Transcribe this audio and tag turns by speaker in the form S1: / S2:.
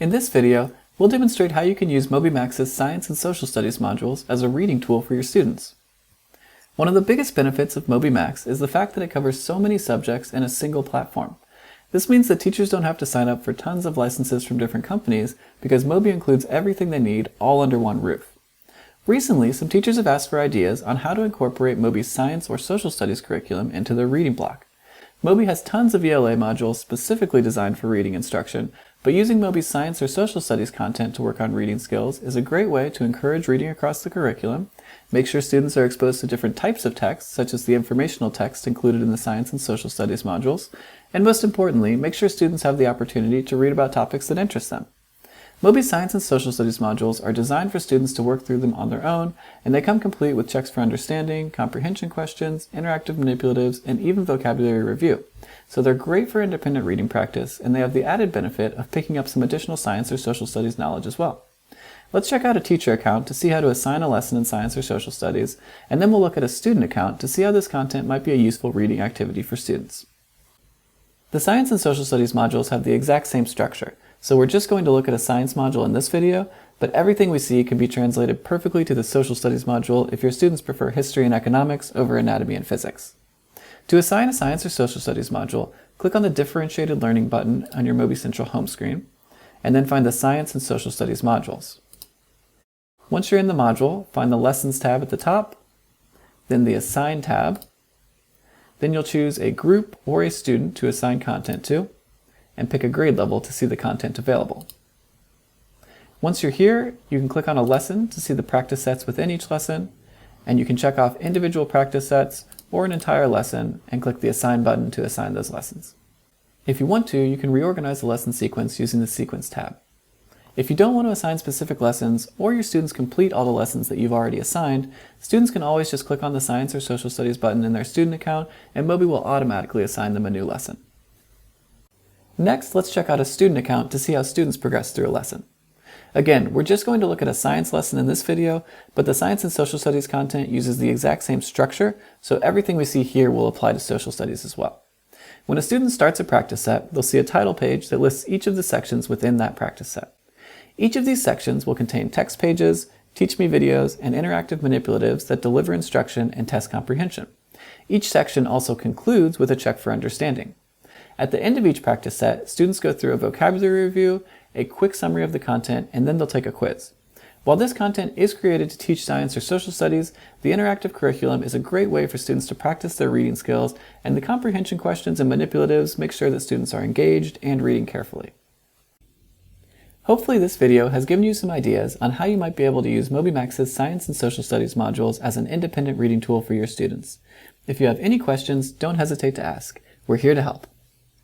S1: In this video, we'll demonstrate how you can use Moby's Science and Social Studies modules as a reading tool for your students. One of the biggest benefits of Moby is the fact that it covers so many subjects in a single platform. This means that teachers don't have to sign up for tons of licenses from different companies because Moby includes everything they need all under one roof. Recently, some teachers have asked for ideas on how to incorporate Moby's Science or Social Studies curriculum into their reading block. Moby has tons of ELA modules specifically designed for reading instruction, but using Moby's Science or Social Studies content to work on reading skills is a great way to encourage reading across the curriculum, make sure students are exposed to different types of text, such as the informational text included in the Science and Social Studies modules, and most importantly, make sure students have the opportunity to read about topics that interest them. Moby's Science and Social Studies modules are designed for students to work through them on their own, and they come complete with checks for understanding, comprehension questions, interactive manipulatives, and even vocabulary review. So they're great for independent reading practice, and they have the added benefit of picking up some additional science or social studies knowledge as well. Let's check out a teacher account to see how to assign a lesson in science or social studies, and then we'll look at a student account to see how this content might be a useful reading activity for students. The Science and Social Studies modules have the exact same structure, so we're just going to look at a science module in this video, but everything we see can be translated perfectly to the social studies module if your students prefer history and economics over anatomy and physics. To assign a science or social studies module, click on the differentiated learning button on your Moby Central home screen, and then find the Science and Social Studies modules. Once you're in the module, find the Lessons tab at the top, then the Assign tab, then you'll choose a group or a student to assign content to, and pick a grade level to see the content available. Once you're here, you can click on a lesson to see the practice sets within each lesson, and you can check off individual practice sets or an entire lesson and click the Assign button to assign those lessons. If you want to, you can reorganize the lesson sequence using the Sequence tab. If you don't want to assign specific lessons, or your students complete all the lessons that you've already assigned, students can always just click on the Science or Social Studies button in their student account, and Moby will automatically assign them a new lesson. Next, let's check out a student account to see how students progress through a lesson. Again, we're just going to look at a science lesson in this video, but the Science and Social Studies content uses the exact same structure, so everything we see here will apply to social studies as well. When a student starts a practice set, they'll see a title page that lists each of the sections within that practice set. Each of these sections will contain text pages, teach me videos, and interactive manipulatives that deliver instruction and test comprehension. Each section also concludes with a check for understanding. At the end of each practice set, students go through a vocabulary review, a quick summary of the content, and then they'll take a quiz. While this content is created to teach science or social studies, the interactive curriculum is a great way for students to practice their reading skills, and the comprehension questions and manipulatives make sure that students are engaged and reading carefully. Hopefully this video has given you some ideas on how you might be able to use Moby's Science and Social Studies modules as an independent reading tool for your students. If you have any questions, don't hesitate to ask. We're here to help.